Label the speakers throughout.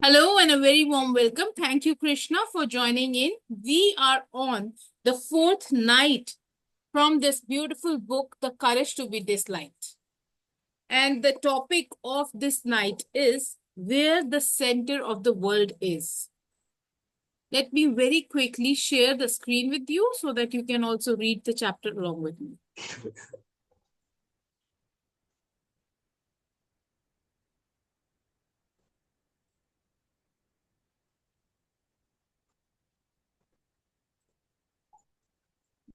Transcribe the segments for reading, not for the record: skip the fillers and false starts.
Speaker 1: Hello and a very warm welcome. Thank you, Krishna, for joining in. We are on the fourth night from this beautiful book, The Courage to be Disliked. And the topic of this night is where the center of the world is. Let me very quickly share the screen with you so that you can also read the chapter along with me.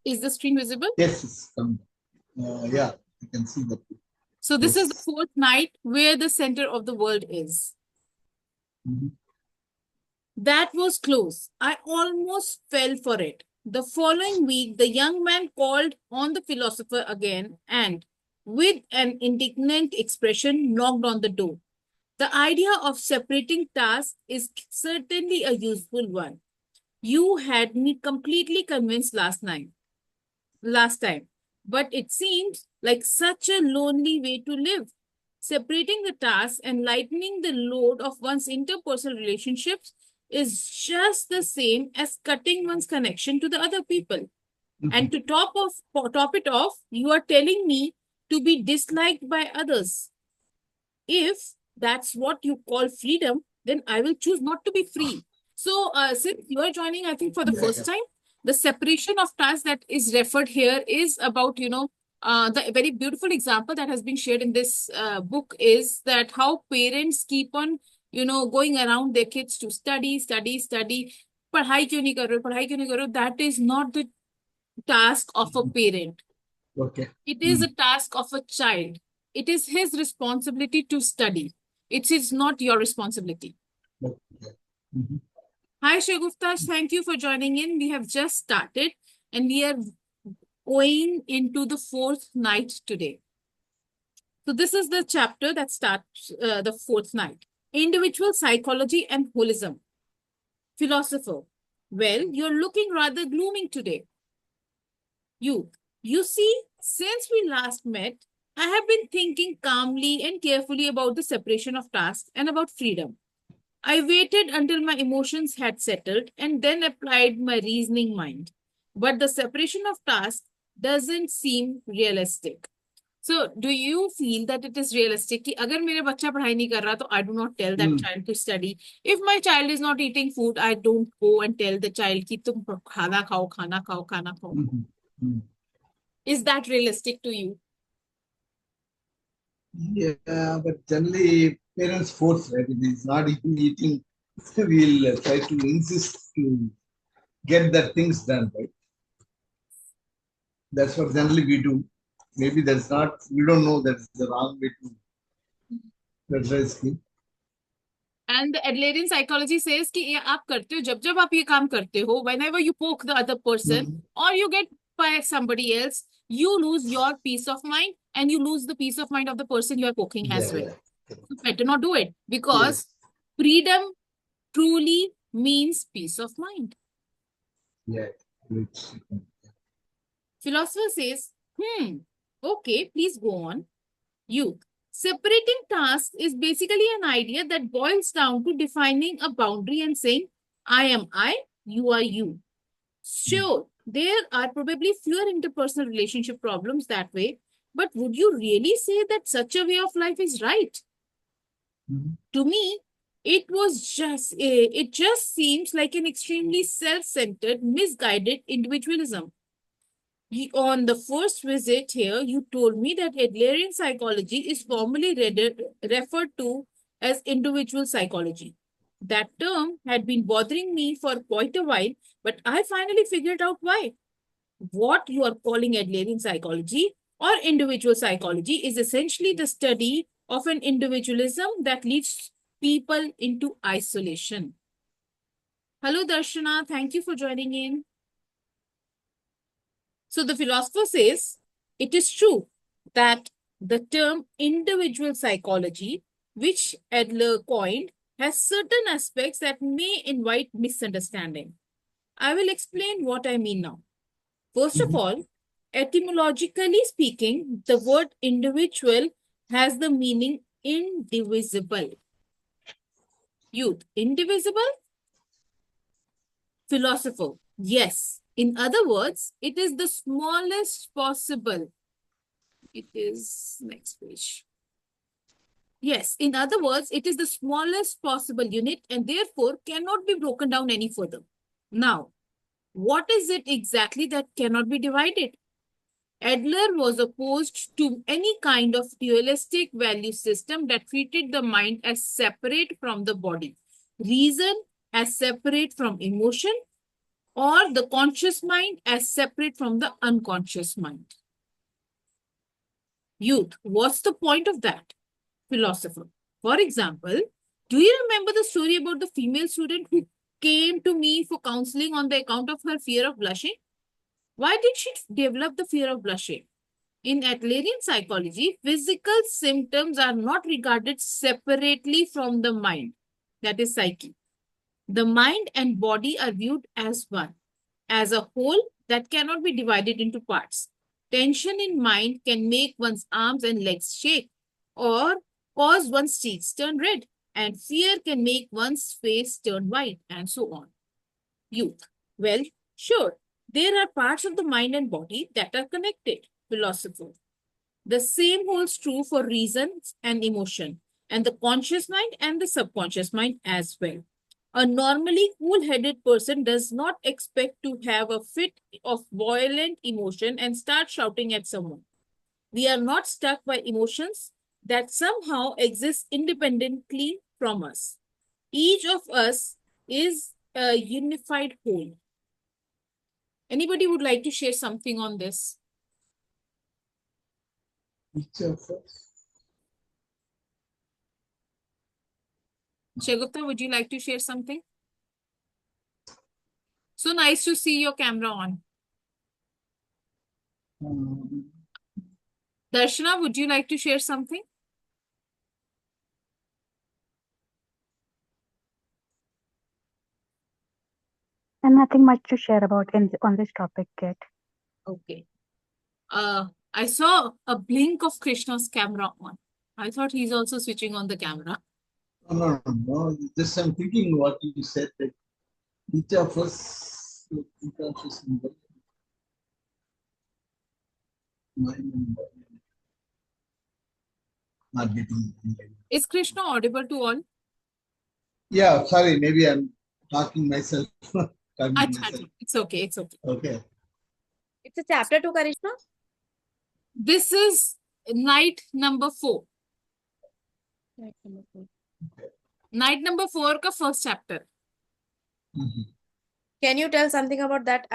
Speaker 1: Is the screen visible?
Speaker 2: Yes, yeah, you can see that.
Speaker 1: So this is the
Speaker 2: Yes.
Speaker 1: fourth night where the center of the world is.
Speaker 2: Mhm.
Speaker 1: That was close. I almost fell for it. The following week, the young man called on the philosopher again and, with an indignant expression, knocked on the door. The idea of separating tasks is certainly a useful one. You had me completely convinced last time, but it seems like such a lonely way to live. Separating the tasks and lightening the load of one's interpersonal relationships is just the same as cutting one's connection to the other people. And to top it off, you are telling me to be disliked by others. If that's what you call freedom, then I will choose not to be free. So, since you are joining, I think for the
Speaker 2: Yeah,
Speaker 1: first
Speaker 2: yeah.
Speaker 1: time, the separation of tasks that is referred here is about, the very beautiful example that has been shared in this book is that how parents keep on, going around their kids to study. पढ़ाई क्यों नहीं कर रहे हो पढ़ाई क्यों नहीं कर रहे हो that is not the task of a parent.
Speaker 2: Okay.
Speaker 1: It is a task of a child. It is his responsibility to study. It is not your responsibility.
Speaker 2: Okay. Mhm.
Speaker 1: Hi, Shagufta. Thank you for joining in. We have just started and we are going into the fourth night today. So, this is the chapter that starts the fourth night. Individual psychology and holism. Philosopher. Well, you're looking rather glooming today. You. You see, since we last met, I have been thinking calmly and carefully about the separation of tasks and about freedom. I waited until my emotions had settled and then applied my reasoning mind. But the separation of tasks doesn't seem realistic. So, do you feel that it is realistic कि अगर मेरा बच्चा पढ़ाई नहीं कर रहा तो I do not tell that
Speaker 2: Mm.
Speaker 1: child to study. If my child is not eating food, I don't go and tell the child कि तुम खाना खाओ खाना खाओ खाना खाओ.
Speaker 2: Mhm. Mm.
Speaker 1: Is that realistic to you?
Speaker 2: Yeah, but generally parents force, right? If it's not eating, we'll try to insist to get the things done, right? That's what generally we do. Maybe that's not, we don't know that's the wrong way to, that's risky.
Speaker 1: And the Adlerian psychology says कि ये आप करते हो जब जब आप ये काम करते हो whenever you poke the other person
Speaker 2: Mhm.
Speaker 1: or you get by somebody else, you lose your peace of mind and you lose the peace of mind of the person you are poking
Speaker 2: Yeah,
Speaker 1: as well.
Speaker 2: yeah.
Speaker 1: So better not do it because
Speaker 2: Yes.
Speaker 1: freedom truly means peace of mind.
Speaker 2: Yeah. Which,
Speaker 1: Philosopher says, okay, please go on. You. Separating tasks is basically an idea that boils down to defining a boundary and saying, I am I, you are you. Sure, there are probably fewer interpersonal relationship problems that way, but would you really say that such a way of life is right?
Speaker 2: Mhm.
Speaker 1: To me, it just seems like an extremely self-centered, misguided individualism. On the first visit here, you told me that Adlerian psychology is formally referred to as individual psychology. That term had been bothering me for quite a while, but I finally figured out why. What you are calling Adlerian psychology or individual psychology is essentially the study of an individualism that leads people into isolation. Hello, Darshana. Thank you for joining in. So the philosopher says it is true that the term individual psychology, which Adler coined, has certain aspects that may invite misunderstanding. I will explain what I mean now. First of
Speaker 2: Mhm.
Speaker 1: all, etymologically speaking, the word individual has the meaning indivisible. Youth, indivisible? Philosopher, yes. In other words, it is the smallest possible. It is next page. Yes, in other words, it is the smallest possible unit and therefore cannot be broken down any further. Now, what is it exactly that cannot be divided? Adler was opposed to any kind of dualistic value system that treated the mind as separate from the body, reason as separate from emotion, or the conscious mind as separate from the unconscious mind. Youth, what's the point of that? Philosopher. For example, do you remember the story about the female student who came to me for counseling on the account of her fear of blushing? Why did she develop the fear of blushing? In Adlerian psychology, physical symptoms are not regarded separately from the mind, that is psyche. The mind and body are viewed as one, as a whole that cannot be divided into parts. Tension in mind can make one's arms and legs shake or cause one's cheeks turn red, and fear can make one's face turn white, and so on. Youth. Well, sure, there are parts of the mind and body that are connected. Philosopher. The same holds true for reasons and emotion, and the conscious mind and the subconscious mind as well. A normally cool-headed person does not expect to have a fit of violent emotion and start shouting at someone. We are not stuck by emotions that somehow exist independently from us. Each of us is a unified whole. Anybody would like to share something on this?
Speaker 2: Each of us.
Speaker 1: Shagupta, would you like to share something? So nice to see your camera on.
Speaker 2: Um,
Speaker 1: Darshana, would you like to share something?
Speaker 3: And nothing much to share about on this topic yet.
Speaker 1: Okay. I saw a blink of Krishna's camera on. I thought he's also switching on the camera.
Speaker 2: no. Just I'm thinking what you said that each of us, unconscious mind and body, not getting.
Speaker 1: Is Krishna audible to all?
Speaker 2: Yeah, sorry, maybe I'm talking myself. talking
Speaker 1: Acha,
Speaker 2: myself.
Speaker 1: acha. It's okay. It's okay.
Speaker 2: Okay.
Speaker 4: It's a chapter 2, Karishma.
Speaker 1: This is night number 4. Night number 4 ka first chapter.
Speaker 2: Mhm.
Speaker 4: Can you tell something about that?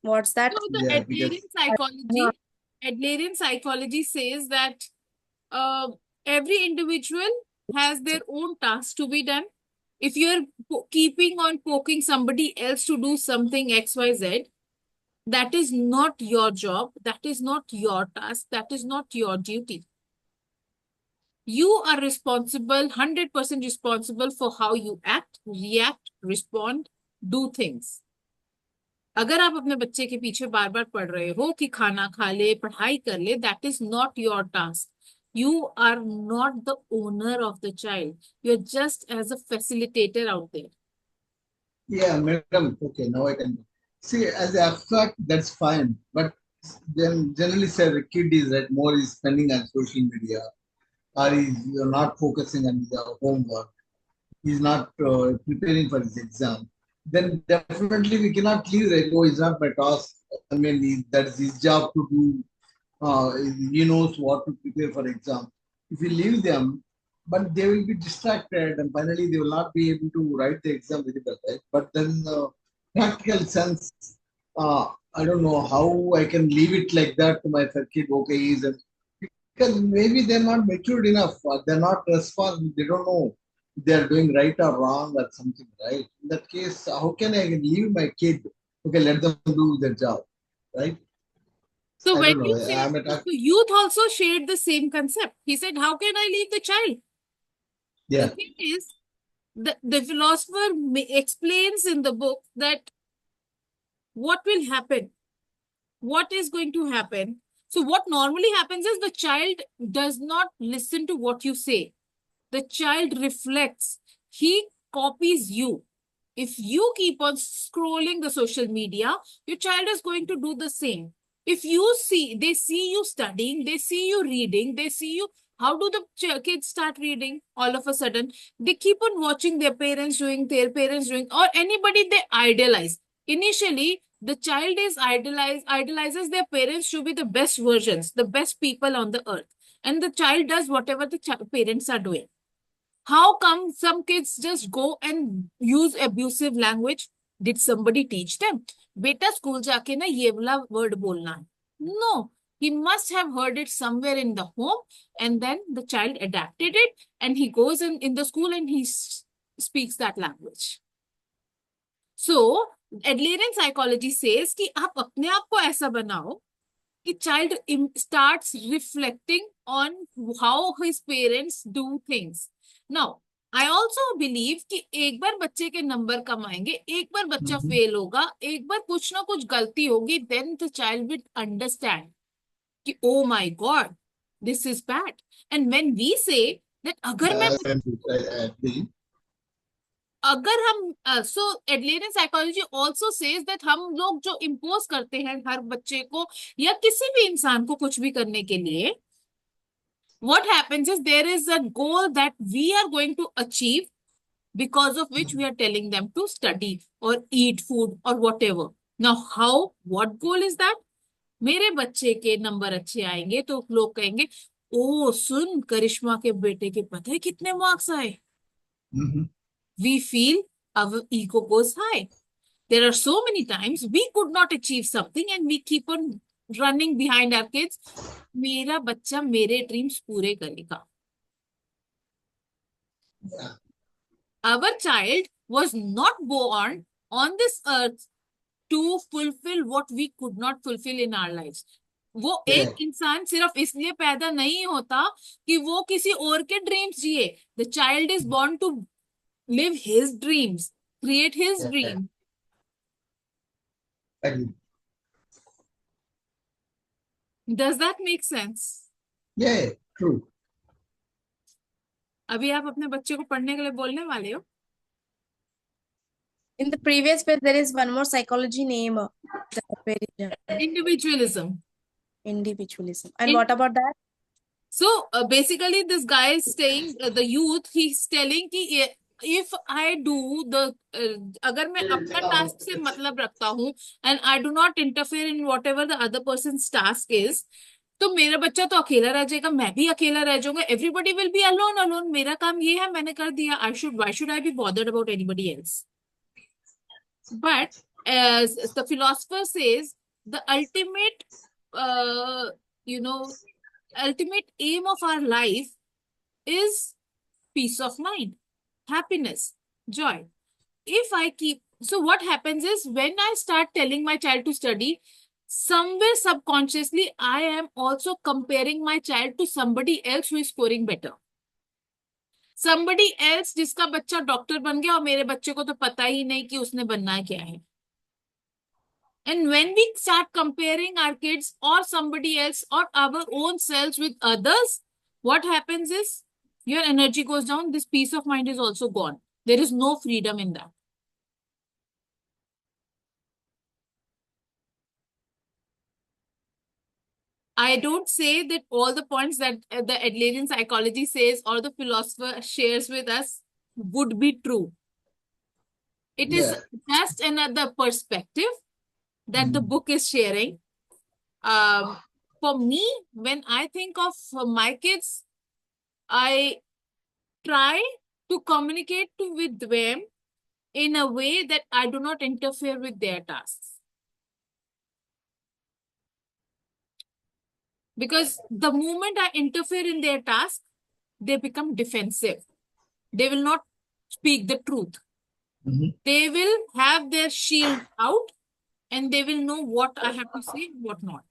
Speaker 4: What's that?
Speaker 1: So the
Speaker 2: Yeah,
Speaker 1: Adlerian psychology says that every individual has their own task to be done. If you're keeping on poking somebody else to do something XYZ, that is not your job. That is not your task. That is not your duty. You are responsible, 100% responsible for how you act, react, respond, do things. अगर आप अपने बच्चे के पीछे बार बार पढ़ रहे हो कि खाना खा ले, पढ़ाई कर ले, that is not your task. You are not the owner of the child. You're just as a facilitator out there.
Speaker 2: Yeah, madam. Okay, now I can see as abstract. That's fine, but then generally, say the kid is right more is spending on social media, or is not focusing on the homework. He's not preparing for his exam. Then definitely we cannot leave that. Oh, it's not my task. I mean, that's his job to do. He knows what to prepare for exam. If we leave them, but they will be distracted and finally they will not be able to write the exam very well, right? But then practical sense, I don't know how I can leave it like that to my kid. Okay, because maybe they're not matured enough. They're not responsible. They don't know if they're doing right or wrong or something, right? In that case, how can I leave my kid? Okay, let them do their job, right?
Speaker 1: So
Speaker 2: I
Speaker 1: when
Speaker 2: don't know.
Speaker 1: you say, so youth also shared the same concept. He said, how can I leave the child?
Speaker 2: Yeah.
Speaker 1: The thing is, the philosopher explains in the book that what will happen, what is going to happen. So what normally happens is the child does not listen to what you say. The child reflects. He copies you. If you keep on scrolling the social media, your child is going to do the same. If they see you studying, they see you reading, they see you. How do the kids start reading? All of a sudden, they keep on watching their parents doing, or anybody they idolize. Initially, the child is idolizes their parents to be the best versions, the best people on the earth. And the child does whatever the parents are doing. How come some kids just go and use abusive language? Did somebody teach them? Beta school जाके ना ये वाला word बोलना है. No, he must have heard it somewhere in the home, and then the child adapted it, and he goes in the school and he speaks that language. So, Adlerian psychology says कि आप अपने आप को ऐसा बनाओ कि child starts reflecting on how his parents do things. Now, I also believe कि एक बार बच्चे के नंबर कम आएंगे, एक बार बच्चा फेल होगा, एक बार कुछ ना कुछ गलती होगी, then the child will understand कि oh my God, this is bad. And when we say that अगर हम सो एडलेरियन साइकोलॉजी ऑल्सो सेज दैट हम लोग जो इम्पोज करते हैं हर बच्चे को या किसी भी इंसान को कुछ भी करने के लिए, what happens is there is a goal that we are going to achieve because of which we are telling them to study or eat food or whatever. Now what goal is that? मेरे बच्चे के number अच्छे आएंगे तो लोग कहेंगे ओ सुन करिश्मा के बेटे के पता है कितने मार्क्स आए. We feel our ego goes high. There are so many times we could not achieve something and we keep on running behind our kids. मेरा बच्चा मेरे ड्रीम्स पूरे करेगा. Our child was not born on this earth to fulfill what we could not fulfill in our lives. वो एक इंसान सिर्फ इसलिए पैदा नहीं होता कि वो किसी और के ड्रीम्स जिए. The child is born to live his dreams, create his dream. Does that make sense?
Speaker 2: Yeah, true.
Speaker 1: अभी आप अपने बच्चे को पढ़ने के लिए बोलने वाले हो?
Speaker 4: In the previous page, there is one more psychology name.
Speaker 1: Individualism.
Speaker 4: Individualism. And what about that?
Speaker 1: So basically, this guy is saying, the youth, he's telling कि if I do the अगर मैं अपना टास्क से मतलब रखता हूँ and I do not interfere in whatever the other person's task is, तो मेरा बच्चा तो अकेला रह जाएगा, मैं भी अकेला रह जाऊंगा. Everybody will be alone. मेरा काम ये है, मैंने कर दिया. Why should I be bothered about anybody else? But as the philosopher says, the ultimate ultimate aim of our life is peace of mind, happiness, joy. So what happens is when I start telling my child to study, somewhere subconsciously, I am also comparing my child to somebody else who is scoring better. Somebody else जिसका बच्चा doctor बन गया और मेरे बच्चे को तो पता ही नहीं कि उसने बनना है क्या है. And when we start comparing our kids or somebody else or our own selves with others, what happens is your energy goes down. This peace of mind is also gone. There is no freedom in that. I don't say that all the points that the Adlerian psychology says or the philosopher shares with us would be true. It is just another perspective that the book is sharing. For me, when I think of my kids, I try to communicate with them in a way that I do not interfere with their tasks. Because the moment I interfere in their task, they become defensive. They will not speak the truth. They will have their shield out and they will know what I have to say, what not.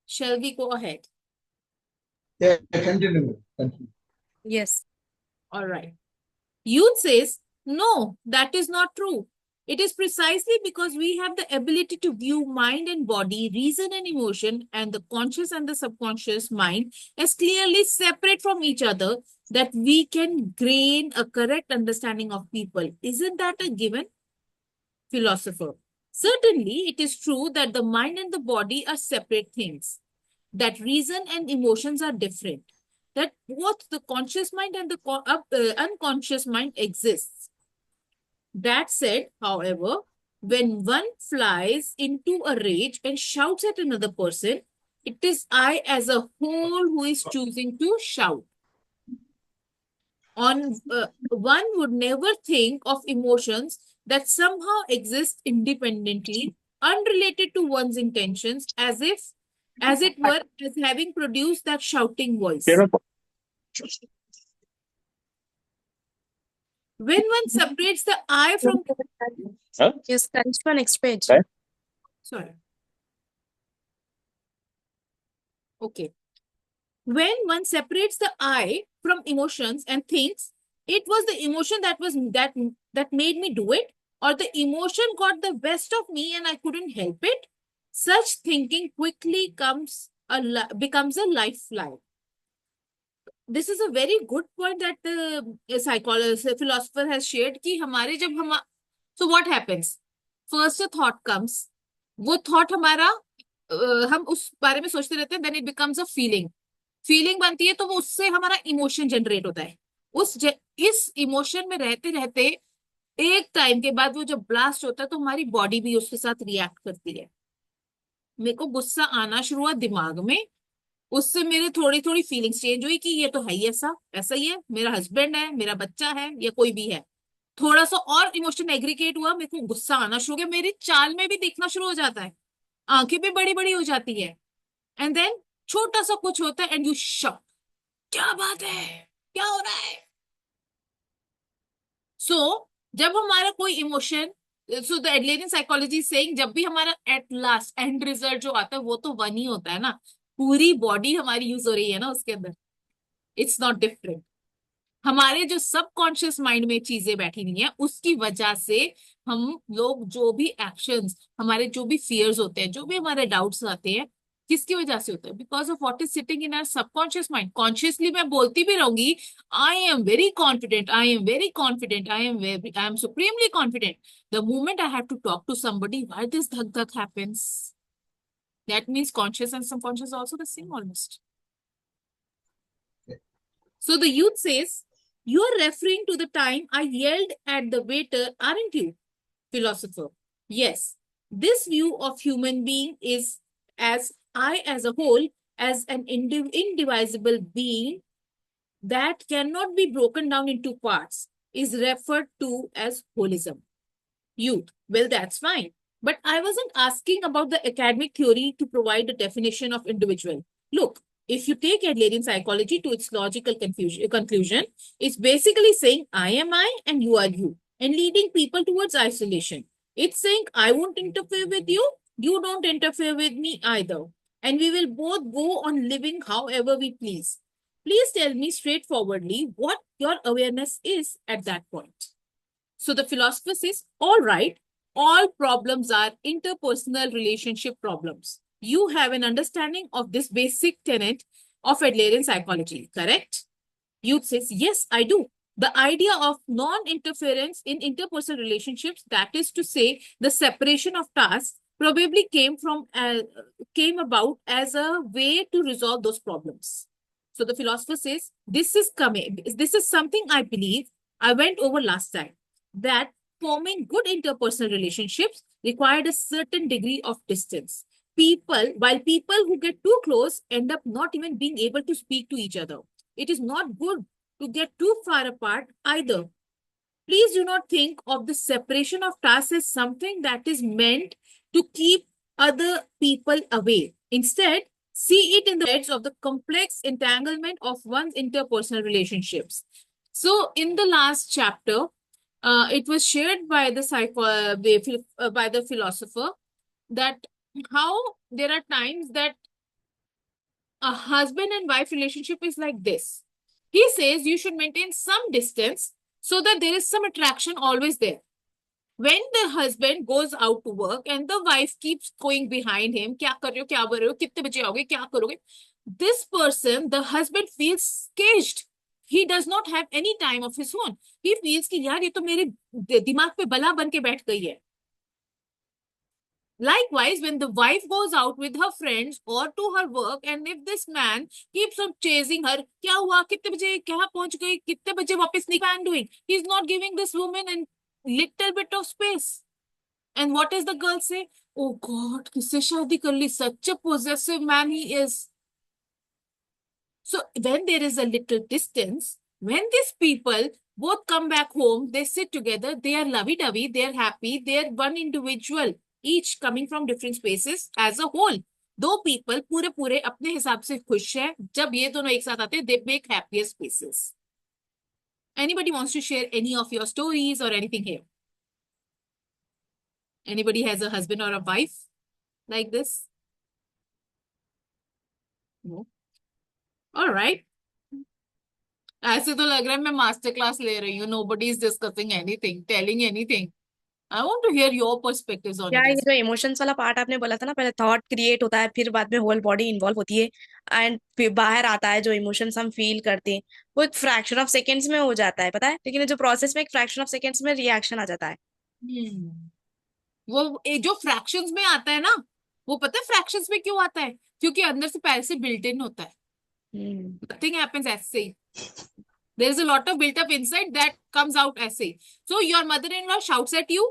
Speaker 1: Shall we go ahead?
Speaker 2: Yeah, continue.
Speaker 4: Yes.
Speaker 1: All right. Youth says, no, that is not true. It is precisely because we have the ability to view mind and body, reason and emotion, and the conscious and the subconscious mind as clearly separate from each other that we can gain a correct understanding of people. Isn't that a given? Philosopher. Certainly, it is true that the mind and the body are separate things, that reason and emotions are different, that both the conscious mind and the unconscious mind exists. That said, however, when one flies into a rage and shouts at another person, it is I as a whole who is choosing to shout. One would never think of emotions that somehow exist independently, unrelated to one's intentions, as it were, as having produced that shouting voice. When one separates the I from
Speaker 4: Yes, Kanishka, next page.
Speaker 1: sorry. Okay. When one separates the I from emotions and thinks it was the emotion that made me do it, or the emotion got the best of me and I couldn't help it, such thinking quickly becomes a lifeline. This is a very good point that the philosopher has shared कि हमारे जब हम so what happens? First a thought comes. वो thought हमारा हम उस बारे में सोचते रहते हैं, then it becomes a feeling. Feeling बनती है तो वो उससे हमारा इमोशन जनरेट होता है. इस इमोशन में रहते रहते एक टाइम के बाद वो जब ब्लास्ट होता है तो हमारी बॉडी भी उसके साथ रिएक्ट करती है. मेरे को गुस्सा आना शुरू हुआ दिमाग में, उससे मेरे थोड़ी थोड़ी फीलिंग्स चेंज हुई कि ये तो है ही ऐसा ही है, मेरा हस्बैंड है, मेरा बच्चा है, या कोई भी है. थोड़ा सा और इमोशन एग्रीगेट हुआ, मेरे को गुस्सा आना शुरू हो गया, मेरी चाल में भी दिखना शुरू हो जाता है, आंखें भी बड़ी बड़ी हो जाती है. एंड देन छोटा सा कुछ होता है एंड यू शॉक, क्या बात है, क्या हो रहा है. जब हमारा कोई इमोशन, द एडलेरियन साइकोलॉजी सेइंग, जब भी हमारा एट लास्ट एंड रिजल्ट जो आता है वो तो वन ही होता है ना, पूरी बॉडी हमारी यूज हो रही है ना उसके अंदर. It's not different. हमारे जो सबकॉन्शियस माइंड में चीजें बैठी हुई हैं उसकी वजह से हम लोग जो भी एक्शंस, हमारे जो भी फियर्स होते हैं, जो भी हमारे डाउट्स आते हैं, किसकी वजह से होता है? Because of what is sitting in our subconscious mind. Consciously मैं बोलती भी रहूंगी I am very confident, I am very confident, I am supremely confident. The moment I have to talk to somebody, why this धक धक happens? That means conscious and subconscious also the same almost. So the youth says, you are referring to the time I yelled at the waiter, aren't you? Philosopher. Yes. This view of human being is as I as a whole, as an indivisible being that cannot be broken down into parts, is referred to as holism. Youth. Well, that's fine. But I wasn't asking about the academic theory to provide a definition of individual. Look, if you take Adlerian psychology to its logical conclusion, it's basically saying I am I and you are you, and leading people towards isolation. It's saying I won't interfere with you, you don't interfere with me either, and we will both go on living however we please. Please tell me straightforwardly what your awareness is at that point. So the philosopher says, all right, all problems are interpersonal relationship problems. You have an understanding of this basic tenet of Adlerian psychology, correct? Youth says, yes, I do. The idea of non-interference in interpersonal relationships, that is to say, the separation of tasks, probably came about as a way to resolve those problems. So the philosopher says, this is something I believe I went over last time, that forming good interpersonal relationships required a certain degree of distance. While people who get too close end up not even being able to speak to each other. It is not good to get too far apart either. Please do not think of the separation of tasks as something that is meant to keep other people away. Instead, see it in the threads of the complex entanglement of one's interpersonal relationships. So in the last chapter, it was shared by the philosopher that how there are times that a husband and wife relationship is like this. He says you should maintain some distance so that there is some attraction always there. When the husband goes out to work and the wife keeps going behind him, क्या कर रहे हो, क्या कर रहे हो, कितने बजे आओगे, क्या करोगे, this person, the husband feels caged. He does not have any time of his own. He feels कि यार ये तो मेरे दिमाग पे बला बन के बैठ गई है. Likewise, when the wife goes out with her friends or to her work, and if this man keeps on chasing her, क्या हुआ, कितने बजे, क्या पहुंच गई, कितने बजे वापस निकल, doing, he's not giving this woman a little bit of space. And what does the girl say? Oh God, किससे शादी कर ली? Such a possessive man he is. So when there is a little distance, when these people both come back home, they sit together, they are lovey-dovey, they are happy, they are one individual, each coming from different spaces as a whole. दो people पूरे पूरे अपने हिसाब से खुश है. जब ये दोनों एक साथ आते हैं, they make happier spaces. Anybody wants to share any of your stories or anything here? Anybody has a husband or a wife like this? No. All right. ऐसे तो लग रहा है मैं मास्टर क्लास ले रही हूँ. Nobody is discussing anything, telling anything. I want to hear your perspectives on
Speaker 4: क्या
Speaker 1: it
Speaker 4: ये
Speaker 1: as
Speaker 4: जो इमोशंस वाला पार्ट आपने बोला था ना, पहले थॉट क्रिएट होता है, फिर बाद में होल बॉडी इन्वॉल्व होती है, एंड फिर बाहर आता है जो इमोशंस हम फील करते हैं, वो एक फ्रैक्शन ऑफ सेकेंड्स में हो जाता है, पता है, लेकिन जो प्रोसेस में एक फ्रैक्शन ऑफ सेकेंड्स में रिएक्शन आ जाता है.
Speaker 1: well. वो जो फ्रैक्शंस में आता है ना, वो पता है फ्रैक्शंस में क्यों आता है? क्योंकि अंदर से पहले से बिल्ट इन होता है. Nothing happens ऐसे ही. There is a lot of built up inside that comes out ऐसे. So your mother-in-law shouts at you.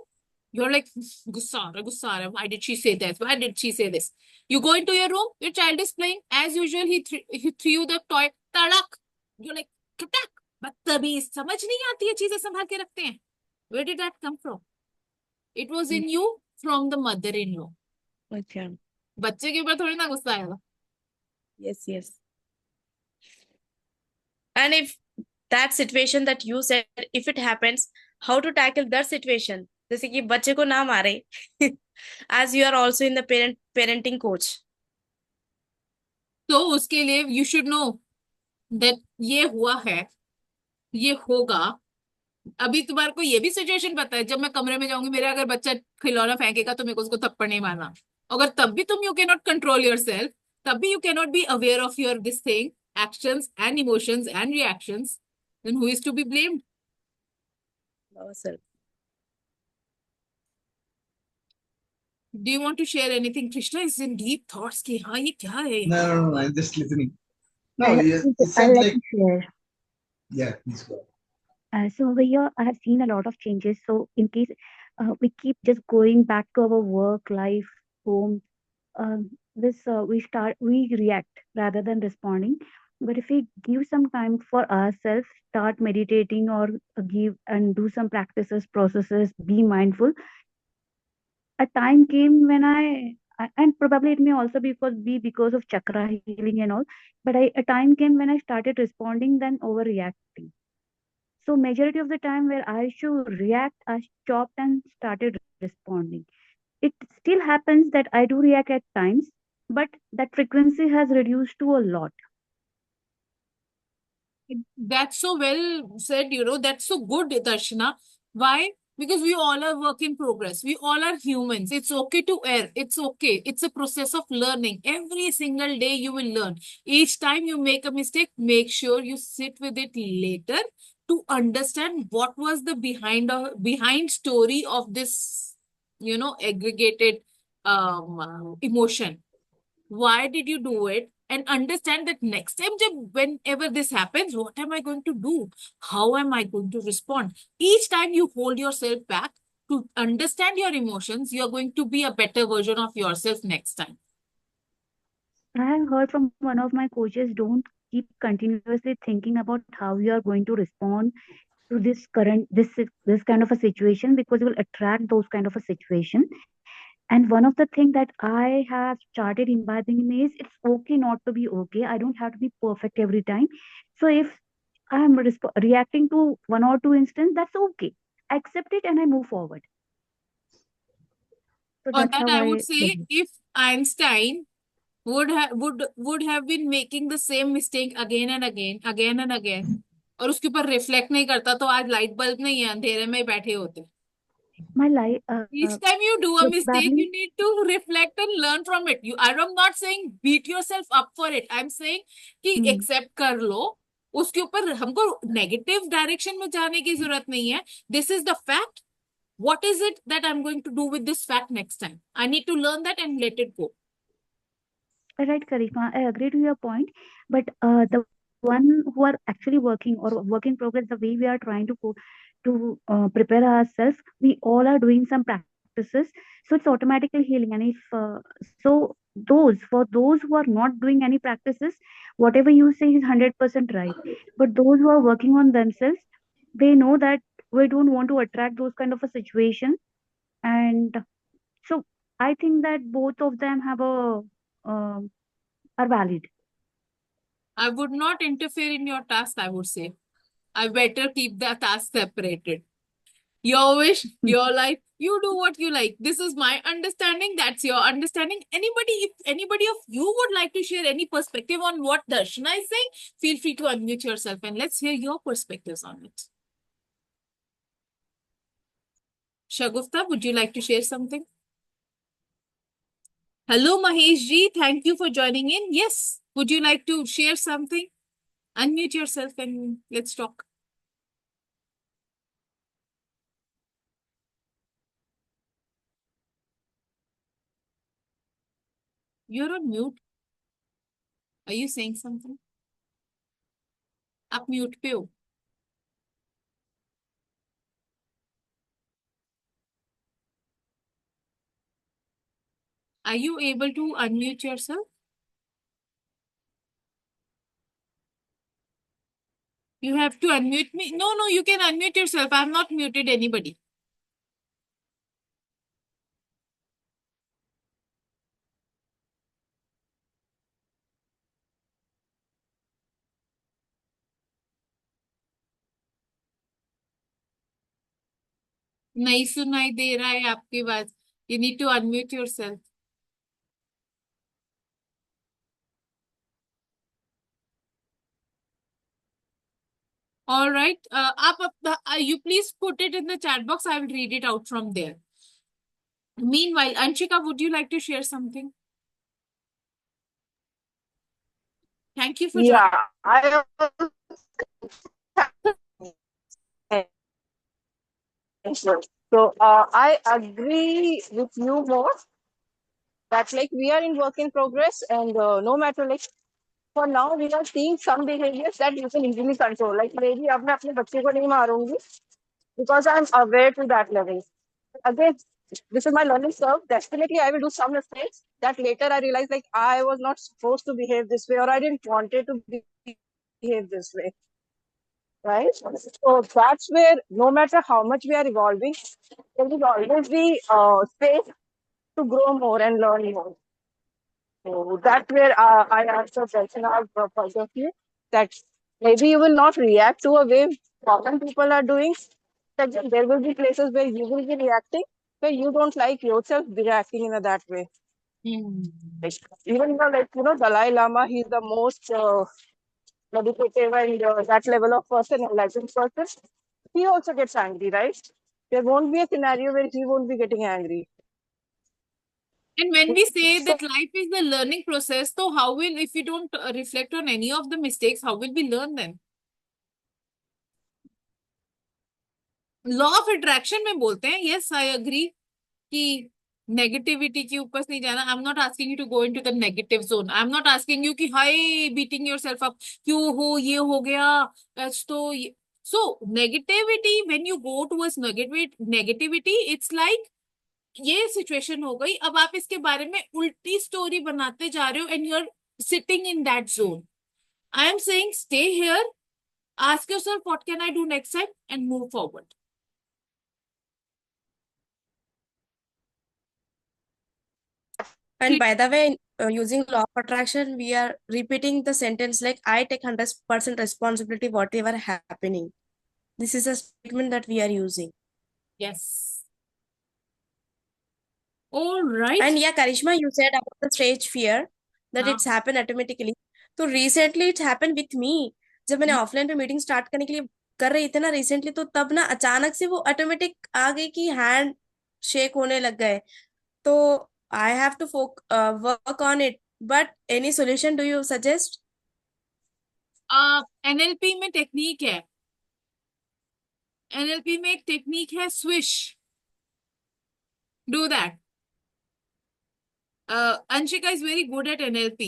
Speaker 1: You're like, गुस्सा आ रहा है. Why did she say this? Why did she say this? You go into your room. Your child is playing as usual. He threw the toy. तड़क. You're like, Cuttack. बदतमीज. समझ नहीं आती है, चीजें संभाल के रखते हैं. Where did that come from? It was in you from the mother-in-law.
Speaker 4: अच्छा.
Speaker 1: बच्चे के ऊपर थोड़ी ना गुस्सा आएगा.
Speaker 4: Yes, yes. And if that situation that you said, if it happens, how to tackle that situation? जैसे कि बच्चे को ना मारे, as you are also in the parenting coach.
Speaker 1: तो उसके लिए you should know that ये हुआ है, ये होगा. अभी तुम्हारे को ये भी सिचुएशन पता है, जब मैं कमरे में जाऊंगी, मेरा अगर बच्चा खिलौना फेंकेगा तो मेरे को उसको थप्पड़ नहीं मारना. अगर तब भी तुम you cannot control your सेल्फ, तब भी you cannot be aware of your this thing, actions and emotions and reactions, then who is to be blamed?
Speaker 4: Ourselves.
Speaker 1: Do you want to share anything? Krishna is in deep thoughts कि हाँ ये क्या है.
Speaker 2: No, I'm just listening. No,
Speaker 3: I'll,
Speaker 2: yeah, it
Speaker 3: I'll
Speaker 2: said
Speaker 3: let
Speaker 2: like,
Speaker 3: you share.
Speaker 2: yeah, please go.
Speaker 3: So over here, I have seen a lot of changes. So in case we keep just going back to our work, life, home, we react rather than responding. But if we give some time for ourselves, start meditating or give and do some practices, processes, be mindful. A time came when and probably it may also be because of chakra healing and all, but a time came when I started responding than overreacting. So majority of the time where I should react, I stopped and started responding. It still happens that I do react at times, but that frequency has reduced to a lot.
Speaker 1: That's so well said, that's so good, Darshana. Why? Because we all are work in progress. We all are humans. It's okay to err. It's okay. It's a process of learning. Every single day you will learn. Each time you make a mistake, make sure you sit with it later to understand what was the behind story of this, aggregated emotion. Why did you do it? And understand that next time, whenever this happens, what am I going to do? How am I going to respond? Each time you hold yourself back to understand your emotions, you're going to be a better version of yourself next time.
Speaker 3: I have heard from one of my coaches, don't keep continuously thinking about how you are going to respond to this kind of a situation, because you will attract those kind of a situation. And one of the things that I have started imbibing in is it's okay not to be okay. I don't have to be perfect every time. So if I am reacting to one or two instances, that's okay. I accept it and I move forward. So
Speaker 1: On
Speaker 3: that's
Speaker 1: that,
Speaker 3: how
Speaker 1: I
Speaker 3: I
Speaker 1: would say, if Einstein would have been making the same mistake again and again, और उसके ऊपर reflect नहीं करता, तो आज light bulb नहीं है, अंधेरे में ही बैठे होते.
Speaker 3: My life,
Speaker 1: Each time you do a mistake,
Speaker 3: probably.
Speaker 1: you need to reflect and learn from it. I'm not saying beat yourself up for it. I'm saying कि
Speaker 3: Hmm.
Speaker 1: accept कर लो. उसके ऊपर हमको negative direction में जाने की जरूरत नहीं है. This is the fact. What is it that I'm going to do with this fact next time? I need to learn that and let it go.
Speaker 3: Right, Karishma, I agree to your point, but the one who are actually working or work in progress, the way we are trying to prepare ourselves, we all are doing some practices, so it's automatically healing. And if so, those who are not doing any practices, whatever you say is 100% right. But those who are working on themselves, they know that we don't want to attract those kind of a situation, and so I think that both of them have a um are valid.
Speaker 1: I would not interfere in your task, I would say. I better keep the task separated. Your wish, your life, you do what you like. This is my understanding. That's your understanding. If anybody of you would like to share any perspective on what Darshana is saying, feel free to unmute yourself and let's hear your perspectives on it. Shagufta, would you like to share something? Hello, Mahesh ji. Thank you for joining in. Yes. Would you like to share something? Unmute yourself and let's talk. You're on mute. Are you saying something? आप mute पे हो. Are you able to unmute yourself? You have to unmute me. No, you can unmute yourself. I have not muted anybody. नहीं सुनाई दे रहा है आपकी बात. You need to unmute yourself. All right. You please put it in the chat box. I will read it out from there. Meanwhile, Anshika, would you like to share something? Thank you for joining.
Speaker 5: Yeah, I so I agree with you more that like we are in work in progress and no matter like for now we are seeing some behaviors that you can easily control. Like maybe अब मैं अपने बच्चे को नहीं मारूंगी because I'm aware to that level. Again, this is my learning curve. Definitely, I will do some mistakes that later I realize like I was not supposed to behave this way or I didn't want it to behave this way. Right? So that's where no matter how much we are evolving, there will always be space to grow more and learn more. So that's where I answer Darshana's point of view that maybe you will not react to a way common people are doing. That there will be places where you will be reacting where you don't like yourself reacting in that way. Like, even like Dalai Lama, he's the most meditative and that level of person, enlightened person. He also gets angry, right? There won't be a scenario where he won't be getting angry.
Speaker 1: And when we say
Speaker 5: So
Speaker 1: that life is the learning process, so how will, if we don't reflect on any of the mistakes, how will we learn then? Law of attraction में बोलते हैं. Yes I agree कि negativity के ऊपर नहीं जाना. I am not asking you to go into the negative zone. I am not asking you कि हाय बीटिंग योरसेल्फ अप क्यों हो, ये हो गया. तो so negativity, when you go towards negativity, it's like ये सिचुएशन हो गई. अब आप इसके बारे में उल्टी स्टोरी बनाते जा रहे हो and you are sitting in that zone. I am saying stay here, ask yourself what can I do next time and move forward.
Speaker 4: And by the way, using law of attraction, we are repeating the sentence like I take 100% responsibility whatever happening. This is a statement that we are using.
Speaker 1: Yes. All right.
Speaker 4: And yeah, Karishma, you said about the stage fear that it's happened automatically. So recently it's happened with me. जब मैंने offline पे meeting start करने के लिए कर रही थी ना रिसेंटली, तो तब ना अचानक से वो ऑटोमेटिक आ गई कि हैंड शेक होने लग गए। तो I have to work on it, but any solution do you suggest?
Speaker 1: NLP में टेक्निक है, एनएलपी में एक टेक्निक है swish, do that. Anshika is very good at NLP.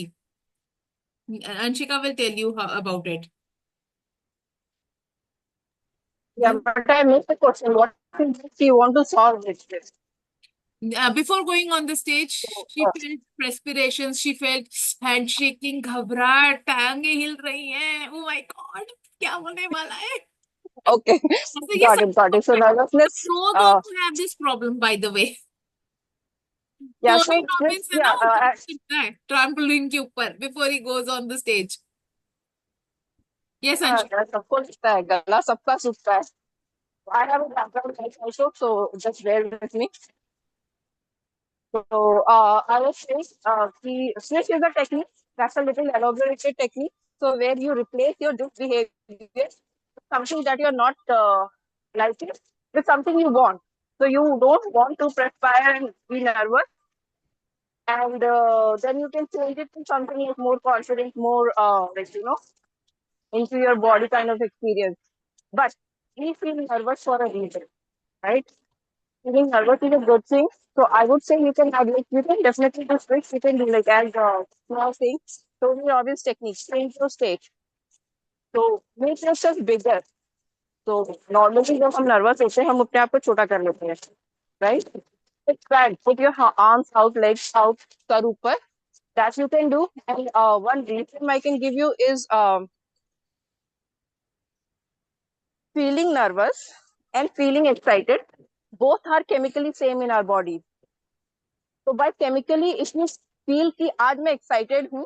Speaker 1: Anshika will tell you about it.
Speaker 5: Yeah, but I missed the question. What is it you want to solve it with?
Speaker 1: Before going on the stage, she
Speaker 5: Uh,
Speaker 1: felt perspirations, she felt handshaking, घबराहट, टांगे हिल रही हैं. Oh my God, क्या होने वाला है?
Speaker 5: okay,
Speaker 1: So ये
Speaker 5: got
Speaker 1: सब
Speaker 5: it, got it. So nervousness.
Speaker 1: pros also have this problem, by the way.
Speaker 5: Yeah.
Speaker 1: Tony
Speaker 5: So
Speaker 1: Robbins है ना, वो jump करता है trampoline के ऊपर before he goes on the stage. Yes, Anshika.
Speaker 5: सबको दिखता है, गला सबका सूखता है. I have a background health also, so just bear with me. So I was saying, the switch is a technique. That's a little elaborated technique. So where you replace your disbehavior, something that you're not liking, with something you want. So you don't want to perspire and be nervous, and then you can change it to something like more confident, more like into your body kind of experience. But we feel nervous for a reason, right? Feeling nervous is a good thing. So I would say you can have like you can definitely do tricks. You can do like as small things. So we obvious techniques, change your state. So make yourself bigger. So normally जब हम nervous होते हैं हम अपने आप को छोटा कर लेते हैं, right? Expand, put your arms out, legs out, sir ऊपर. That you can do. And one reason I can give you is feeling nervous and feeling excited. Both are chemically same in our body. So by chemically, if you feel कि आज मैं excited हूँ,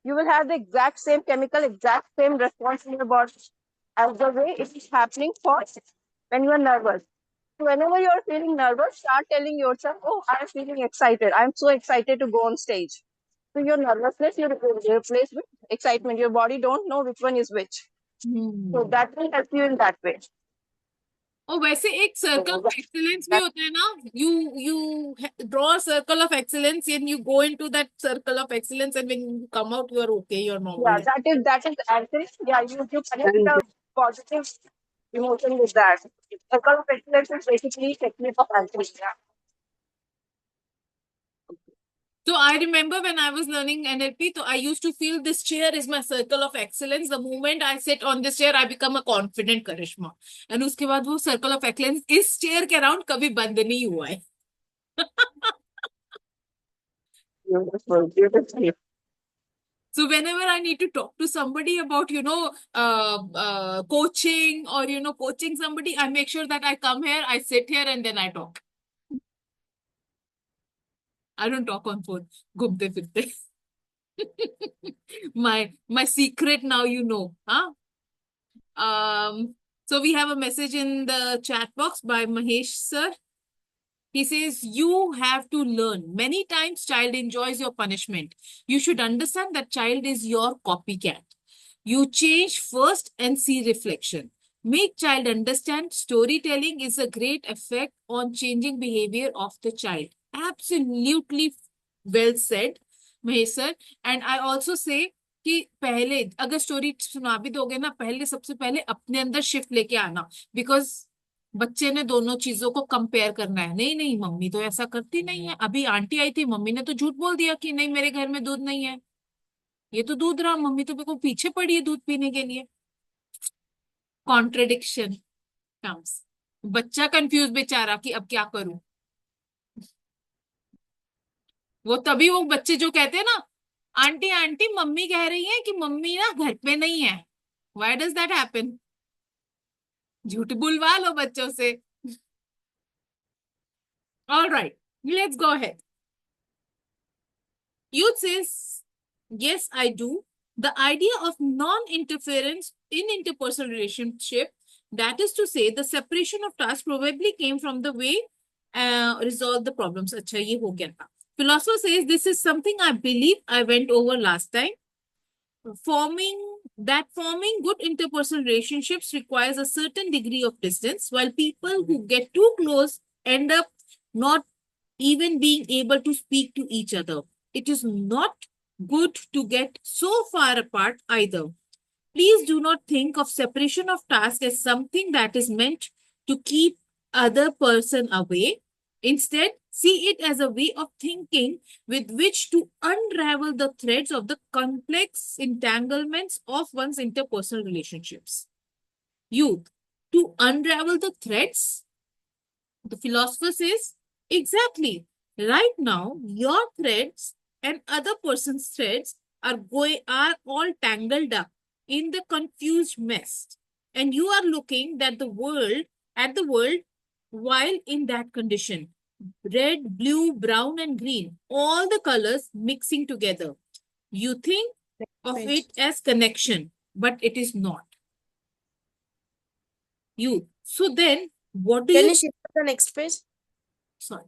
Speaker 5: you will have the exact same chemical, exact same response in your body as the way it is happening for when you are nervous. So whenever you are feeling nervous, start telling yourself, "Oh, I am feeling excited. I am so excited to go on stage." So your nervousness you replace with excitement. Your body don't know which one is which. So that will help you in that way.
Speaker 1: और वैसे एक circle of excellence भी होता है ना, you draw a circle of excellence and you go into that circle of excellence and when you come out you are okay, you're normal.
Speaker 5: Yeah, that is anchoring. Yeah, you connect a positive emotion with that. Circle of excellence is basically technique of anchoring. Yeah.
Speaker 1: So I remember when I was learning NLP, so I used to feel this chair is my circle of excellence. The moment I sit on this chair, I become a confident Karishma. And उसके बाद वो circle of excellence इस chair के around कभी बंद नहीं हुआ है.
Speaker 5: Beautiful, beautiful.
Speaker 1: So whenever I need to talk to somebody about, coaching or, coaching somebody, I make sure that I come here, I sit here and then I talk. I don't talk on phone. घूमते फिरते. My secret now, huh? So we have a message in the chat box by Mahesh sir. He says, you have to learn. Many times child enjoys your punishment. You should understand that child is your copycat. You change first and see reflection. Make child understand storytelling is a great effect on changing behavior of the child. Absolutely well said, Mahesh sir. And I also say कि पहले अगर story सुना भी दोगे ना, पहले सबसे पहले अपने अंदर शिफ्ट लेके आना, बिकॉज बच्चे ने दोनों चीजों को कंपेयर करना है. नहीं नहीं, मम्मी तो ऐसा करती नहीं है, अभी आंटी आई थी, मम्मी ने तो झूठ बोल दिया कि नहीं मेरे घर में दूध नहीं है, ये तो दूध रहा, मम्मी तो मेरे को पीछे पड़ी है दूध पीने के लिए. Contradiction comes. बच्चा कंफ्यूज बेचारा कि अब क्या करूं. वो तभी वो बच्चे जो कहते हैं ना, आंटी आंटी मम्मी कह रही है कि मम्मी ना घर पे नहीं है. Why does that happen? झूठ बुलवा लो बच्चों से. All right, let's go ahead. Youth says, yes, I do. The idea of non-interference in interpersonal relationship, that is to say, the separation of tasks probably came from the way resolve the problems. अच्छा, ये हो गया था. Philosopher says, this is something I believe I went over last time. Forming that forming good interpersonal relationships requires a certain degree of distance, while people who get too close end up not even being able to speak to each other. It is not good to get so far apart either. Please do not think of separation of task as something that is meant to keep other person away. Instead, see it as a way of thinking with which to unravel the threads of the complex entanglements of one's interpersonal relationships. Youth, to unravel the threads, the philosopher says, exactly. Right now, your threads and other person's threads are all tangled up in the confused mess. And you are looking at the world while in that condition. Red, blue, brown, and green, all the colors mixing together. You think of
Speaker 4: Page.
Speaker 1: it as connection, but it is not. You. So then, what do
Speaker 4: Can
Speaker 1: you
Speaker 4: you shift to the next page?
Speaker 1: sorry.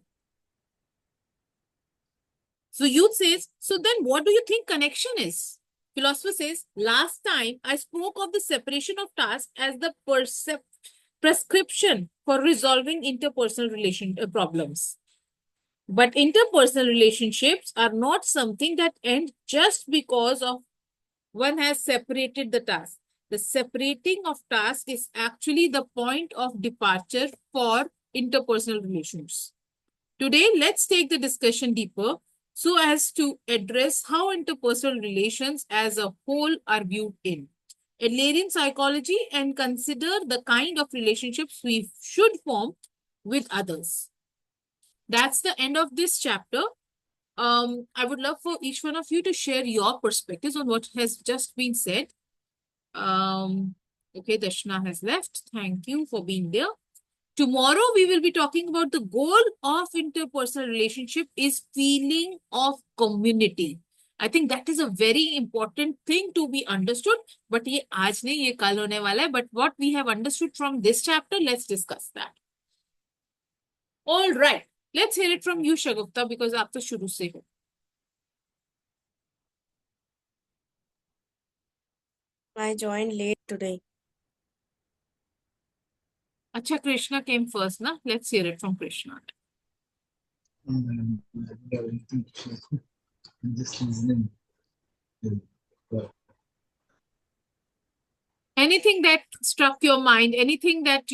Speaker 1: So youth says, so then what do you think connection is? Philosopher says, last time I spoke of the separation of tasks as the prescription for resolving interpersonal problems. But interpersonal relationships are not something that end just because of one has separated the task. The separating of tasks is actually the point of departure for interpersonal relations. Today, let's take the discussion deeper so as to address how interpersonal relations as a whole are viewed in Adlerian psychology and consider the kind of relationships we should form with others. That's the end of this chapter. I would love for each one of you to share your perspectives on what has just been said. Okay, Dashna has left. Thank you for being there. Tomorrow, we will be talking about the goal of interpersonal relationship is feeling of community. I think that is a very important thing to be understood. But ये आज नहीं ये कल होने वाला है. But what we have understood from this chapter, let's discuss that. All right. Let's hear it from you, Shagufta, because आप तो शुरू से हो.
Speaker 4: I joined late today.
Speaker 1: अच्छा, Krishna came first, na? Let's hear it from Krishna.
Speaker 2: I don't have anything to say. I'm just listening.
Speaker 1: Anything that struck your mind, anything that,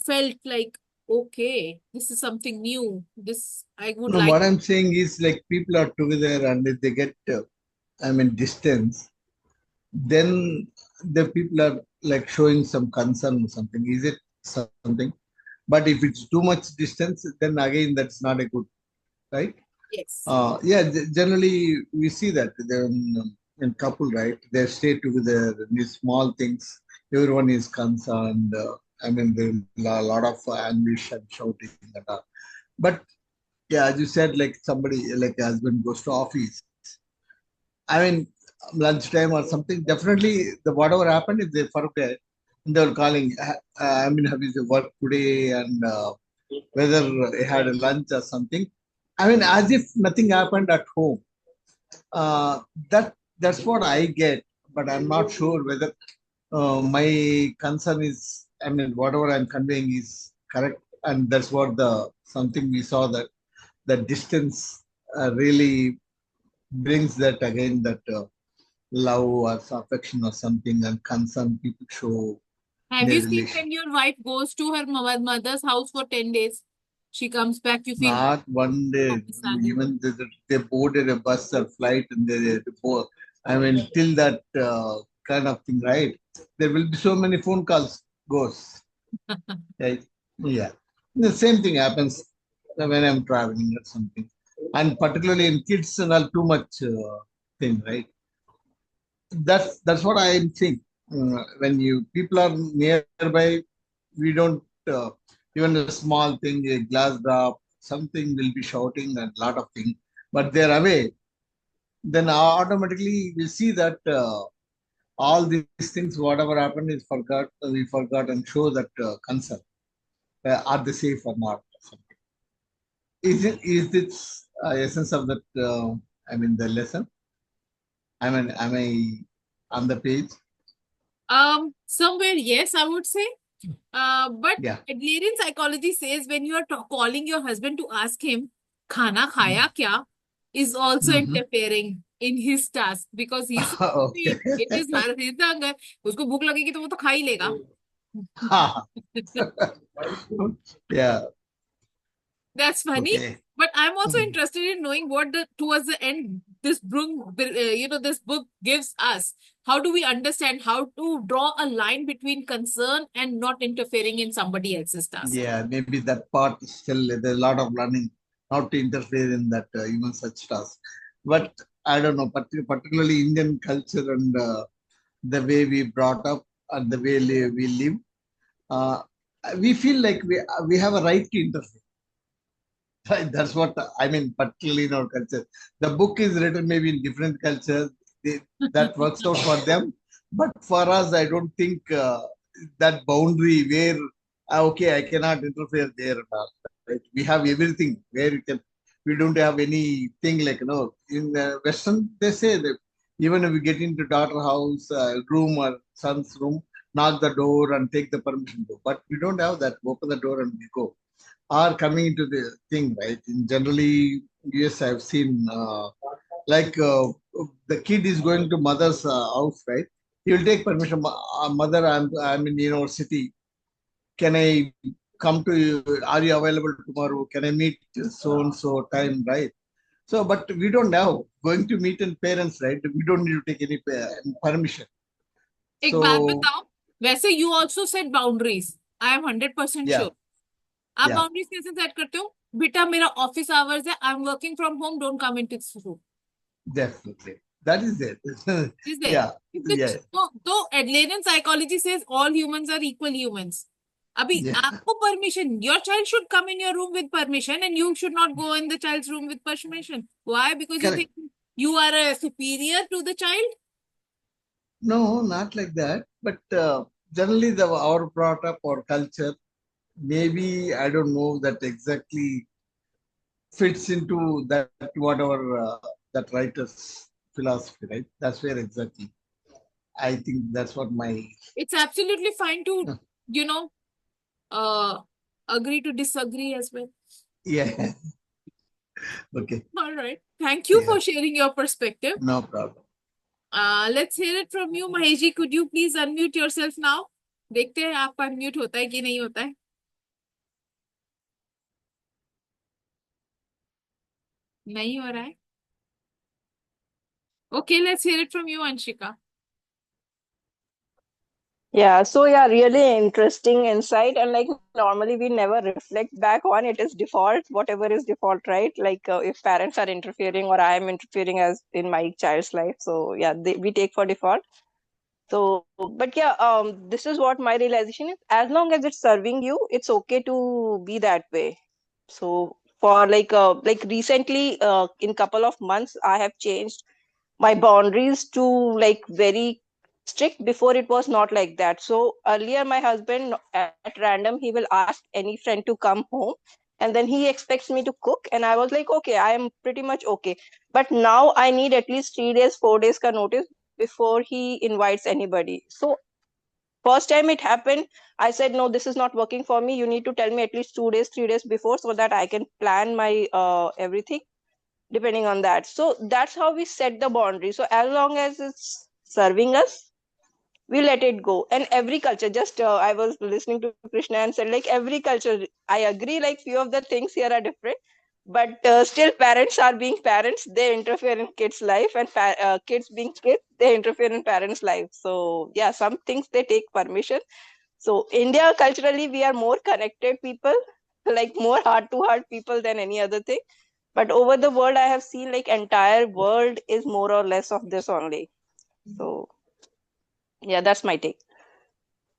Speaker 1: felt like, okay, this is something new. This I would
Speaker 2: No,
Speaker 1: like.
Speaker 2: what I'm saying is like people are together and if they get, distance, then the people are like showing some concern or something. Is it something? But if it's too much distance, then again that's not a good, right?
Speaker 1: Yes.
Speaker 2: Generally we see that in couple, right? They stay together. These small things, everyone is concerned. There's a lot of anguish and shouting. But yeah, as you said, like somebody, like a husband goes to office. Lunchtime or something. Definitely, the whatever happened, if they forget, they were calling. Have you worked today and whether he had a lunch or something. As if nothing happened at home. That's what I get, but I'm not sure whether my concern is. Whatever I'm conveying is correct, and that's what the something we saw that the distance really brings that again that love or affection or something and concern people show
Speaker 1: Have
Speaker 2: their
Speaker 1: you seen
Speaker 2: relation.
Speaker 1: when your wife goes to her mother's house for 10 days? She comes back, you feel
Speaker 2: Not one day, even they boarded a bus or flight and they board. Till that kind of thing, right? There will be so many phone calls goes. Right? Yeah. The same thing happens when I'm traveling or something. And particularly in kids and all too much thing, right? That's what I think. When you people are nearby, we don't even a small thing, a glass drop, something will be shouting and lot of things, but they're away. Then automatically we see that all these things, whatever happened, is forgot. We forgot and show that concern. Are they safe or not? Is this essence of that? The lesson. Am I on the page?
Speaker 1: Somewhere, yes, I would say. But
Speaker 2: Yeah.
Speaker 1: Adlerian psychology says when you are calling your husband to ask him, "Khana khaya kya?" is also
Speaker 2: Mm-hmm.
Speaker 1: interfering in his task because he's supposed to
Speaker 2: Okay.
Speaker 1: eat. It is his hunger. उसको भूख लगेगी तो वो तो खा ही लेगा.
Speaker 2: Yeah.
Speaker 1: That's funny.
Speaker 2: Okay.
Speaker 1: But I'm also
Speaker 2: Mm.
Speaker 1: interested in knowing what towards the end this this book gives us. How do we understand how to draw a line between concern and not interfering in somebody else's task?
Speaker 2: Yeah, maybe that part is still there's a lot of learning not to interfere in that even such task. But I don't know, particularly Indian culture and the way we brought up and the way we live, uh, we feel like we have a right to interfere. Right, that's what I mean, particularly in our culture. The book is written maybe in different cultures. That works out for them. But for us, I don't think that boundary where, okay, I cannot interfere there. Right? We have everything where we don't have anything like, in the Western, they say that even if we get into daughter house, room or son's room, knock the door and take the permission to go. But we don't have that. Open the door and we go are coming into the thing, right? In generally, yes, I've seen like the kid is going to mother's house, right? He will take permission. Mother, I'm in university. Can I come to you? Are you available tomorrow? Can I meet so and so time, right? So, but we don't have going to meet and parents, right? We don't need to take any permission.
Speaker 1: एक बात
Speaker 2: So,
Speaker 1: बताओ, वैसे you also set boundaries. I am 100%
Speaker 2: yeah,
Speaker 1: sure. आप
Speaker 2: yeah,
Speaker 1: boundaries कैसे set करते हो? बेटा मेरा ऑफिस आवर्स है, I am working from home, don't come into this room.
Speaker 2: definitely. That is it.
Speaker 1: Is there?
Speaker 2: Yeah, yeah,
Speaker 1: तो Adlerian psychology says all humans are equal humans. अभी
Speaker 2: yeah.
Speaker 1: आपको permission, your child should come in your room with permission and you should not go in the child's room with permission. Why? Because you
Speaker 2: Correct.
Speaker 1: think you are a superior to the child?
Speaker 2: No, not like that. But generally, our brought up or culture, maybe I don't know that exactly fits into that whatever that writer's philosophy, right? That's where exactly. I think that's what my
Speaker 1: It's absolutely fine to,
Speaker 2: uh,
Speaker 1: you know, uh, agree to disagree as well.
Speaker 2: yeah. Okay.
Speaker 1: All right. Thank you
Speaker 2: Yeah.
Speaker 1: for sharing your perspective.
Speaker 2: No problem.
Speaker 1: Let's hear it from you, Mahesh ji. Could you please unmute yourself now? देखते हैं आपका unmute होता है कि नहीं होता है. नहीं हो रहा है. Okay, let's hear it from you, Anshika.
Speaker 5: Yeah, so yeah, really interesting insight. And like normally we never reflect back on it is default, whatever is default, right? Like if parents are interfering or I am interfering as in my child's life. So yeah, we take for default. So, but yeah, this is what my realization is. As long as it's serving you, it's okay to be that way. So for like recently, in couple of months, I have changed my boundaries to like very strict. Before it was not like that. So earlier my husband at random he will ask any friend to come home and then he expects me to cook and I was like okay, I am pretty much okay, but now I need at least 3 days 4 days ka notice before he invites anybody. So first time it happened, I said no, this is not working for me, you need to tell me at least 2 days 3 days before so that I can plan my everything depending on that. So that's how we set the boundary. So as long as it's serving us, we let it go. And every culture, just I was listening to Krishna and said like every culture, I agree like few of the things here are different, but still parents are being parents, they interfere in kids life, and kids being kids, they interfere in parents life. So yeah, some things they take permission. So India culturally we are more connected people, like more heart to heart people than any other thing. But over the world, I have seen like entire world is more or less of this only. So yeah, that's my take.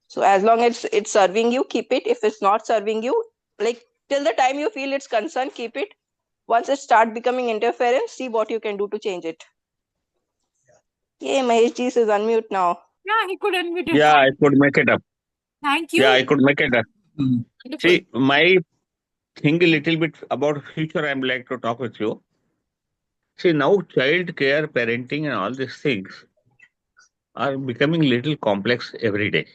Speaker 5: So as long as it's serving you, keep it. If it's not serving you, like till the time you feel it's concerned, keep it. Once it start becoming interference, see what you can do to change it. Yeah, Mahesh ji is unmute now.
Speaker 1: Yeah, he could unmute it.
Speaker 6: Yeah, I
Speaker 1: Fine.
Speaker 6: could make it up.
Speaker 1: Thank you.
Speaker 6: Yeah, I could make it up.
Speaker 2: Mm.
Speaker 1: Wonderful.
Speaker 6: See, my thing a little bit about future, I'm like to talk with you. See, now child care, parenting, and all these things are becoming little complex every day.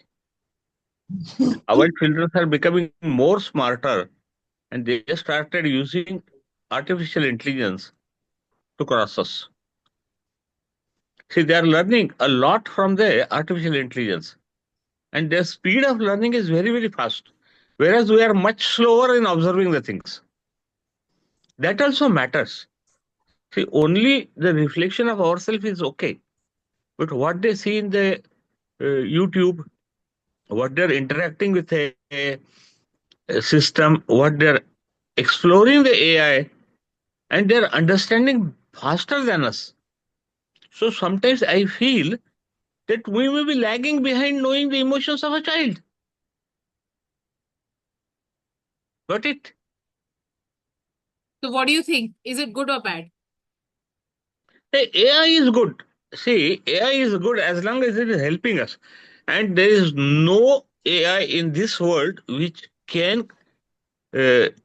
Speaker 6: Our children are becoming more smarter, and they just started using artificial intelligence to cross us. See, they are learning a lot from the artificial intelligence, and their speed of learning is very, very fast, whereas we are much slower in observing the things. That also matters. See, only the reflection of ourselves is okay, but what they see in the YouTube, what they're interacting with a system, what they're exploring the AI, and they're understanding faster than us. So sometimes I feel that we may be lagging behind knowing the emotions of a child. Got it?
Speaker 1: So what do you think? Is it good or bad?
Speaker 6: The AI is good. See, AI is good as long as it is helping us. And there is no AI in this world which can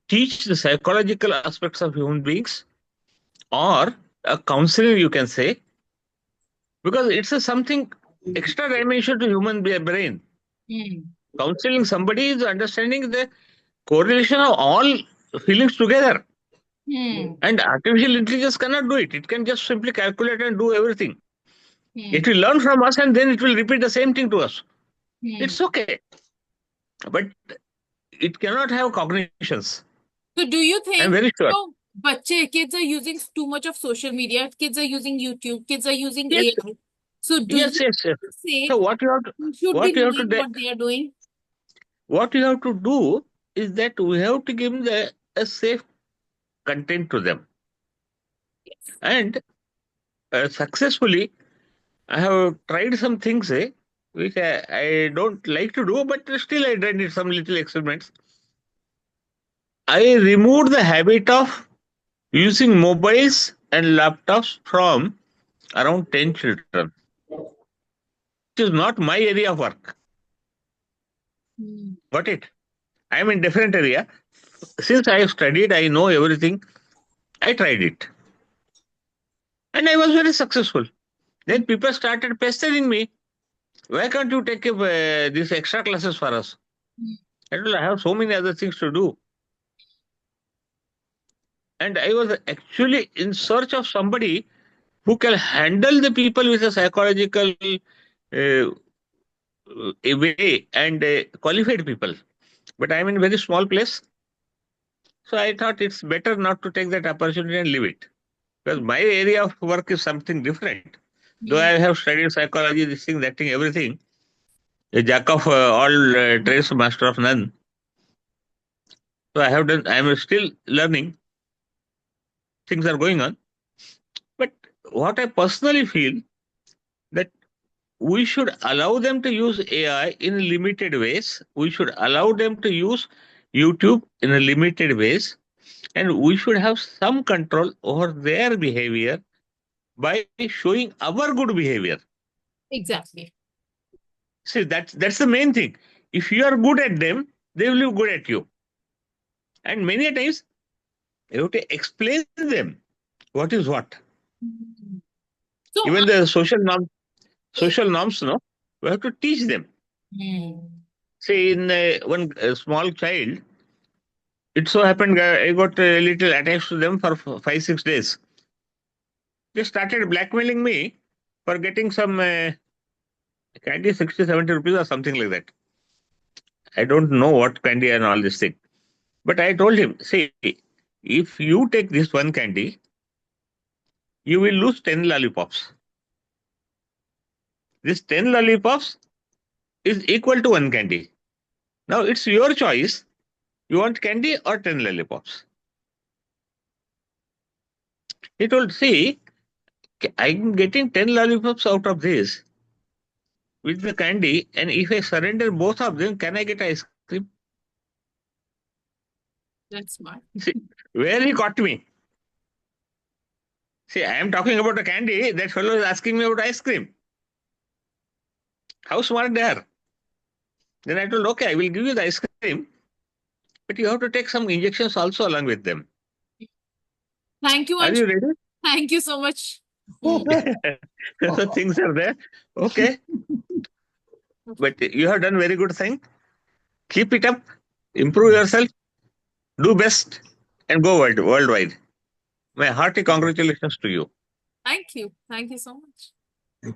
Speaker 6: teach the psychological aspects of human beings or a counseling, you can say, because it's a something extra dimension to human brain.
Speaker 1: Hmm.
Speaker 6: Counseling somebody is understanding the correlation of all feelings together.
Speaker 1: Hmm.
Speaker 6: And artificial intelligence cannot do it. It can just simply calculate and do everything.
Speaker 1: Hmm.
Speaker 6: It will learn from us and then it will repeat the same thing to us.
Speaker 1: Hmm.
Speaker 6: It's okay. But it cannot have cognitions.
Speaker 1: So do you
Speaker 6: I'm
Speaker 1: think
Speaker 6: very sure.
Speaker 1: so kids are using too much of social media, kids are using YouTube, kids are using
Speaker 6: Yes,
Speaker 1: AI. So do
Speaker 6: yes,
Speaker 1: you
Speaker 6: yes, yes.
Speaker 1: say
Speaker 6: So what you have to,
Speaker 1: you should be
Speaker 6: what you have to,
Speaker 1: knowing what they are doing?
Speaker 6: what you have to do is that we have to give a safe content to them. And successfully, I have tried some things, which I don't like to do, but still I did some little experiments. I removed the habit of using mobiles and laptops from around 10 children. It is not my area of work.
Speaker 1: Hmm.
Speaker 6: Got it? I am in different area. Since I have studied, I know everything. I tried it. And I was very successful. Then people started pestering me. Why can't you take these extra classes for us? I told, I have so many other things to do. And I was actually in search of somebody who can handle the people with a psychological uh, way and qualified people. But I'm in a very small place. So I thought it's better not to take that opportunity and leave it. Because my area of work is something different. Though I have studied psychology, this thing, that thing, everything, a jack of all trades, master of none. So I am still learning. Things are going on. But what I personally feel that we should allow them to use AI in limited ways. We should allow them to use YouTube in a limited ways. And we should have some control over their behavior by showing our good behavior.
Speaker 1: Exactly.
Speaker 6: See, that's the main thing. If you are good at them, they will be good at you. And many a times you have to explain to them what is what.
Speaker 1: So
Speaker 6: Even the social norms, no, we have to teach them. Say in one small child, it so happened I got a little attached to them for 5-6 days. They started blackmailing me for getting some candy, 60-70 rupees or something like that. I don't know what candy and all this thing. But I told him, see, if you take this one candy, you will lose 10 lollipops. This 10 lollipops is equal to one candy. Now it's your choice. You want candy or 10 lollipops? He told, see, I'm getting 10 lollipops out of this with the candy, and if I surrender both of them, can I get ice cream?
Speaker 1: that's smart.
Speaker 6: See, where he got me. See, I am talking about the candy, that fellow is asking me about ice cream. How smart they are. Then I told, okay, I will give you the ice cream, but you have to take some injections also along with them.
Speaker 1: Thank you,
Speaker 6: Are
Speaker 1: Anshu.
Speaker 6: you ready?
Speaker 1: Thank you so much
Speaker 6: So things are there. Okay. But you have done very good thing. Keep it up. Improve yourself. Do best. And go worldwide. My hearty congratulations to you.
Speaker 1: Thank you. Thank you so much.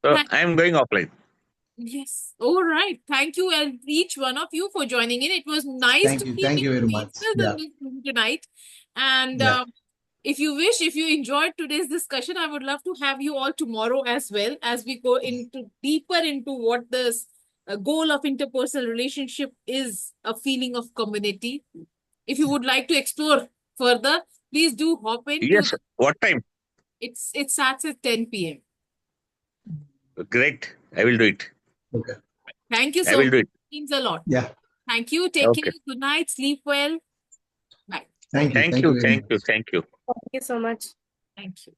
Speaker 6: So
Speaker 1: Thank-
Speaker 6: I am going offline.
Speaker 1: Yes. All right. Thank you, and each one of you for joining in. It was nice
Speaker 2: Thank
Speaker 1: to
Speaker 2: you.
Speaker 1: see
Speaker 2: Thank you very much.
Speaker 1: faces
Speaker 2: Yeah.
Speaker 1: in this room tonight. And
Speaker 2: Yeah.
Speaker 1: if you wish, if you enjoyed today's discussion, I would love to have you all tomorrow as well, as we go into deeper into what this goal of interpersonal relationship is, a feeling of community. If you would like to explore further, please do hop into
Speaker 6: Yes. What time?
Speaker 1: it starts at 10 p.m.
Speaker 6: Great. I will do it.
Speaker 2: Okay.
Speaker 1: Thank you
Speaker 6: I
Speaker 1: so
Speaker 6: will
Speaker 1: much.
Speaker 6: do it.
Speaker 1: Means a lot.
Speaker 2: Yeah.
Speaker 1: Thank you. Take
Speaker 6: Okay.
Speaker 1: care. Good night. Sleep well. Bye.
Speaker 2: Thank you.
Speaker 6: Thank
Speaker 2: Thank
Speaker 6: you.
Speaker 2: you very
Speaker 6: Thank
Speaker 2: much.
Speaker 6: you. Thank you.
Speaker 4: Thank you so much.
Speaker 1: Thank you.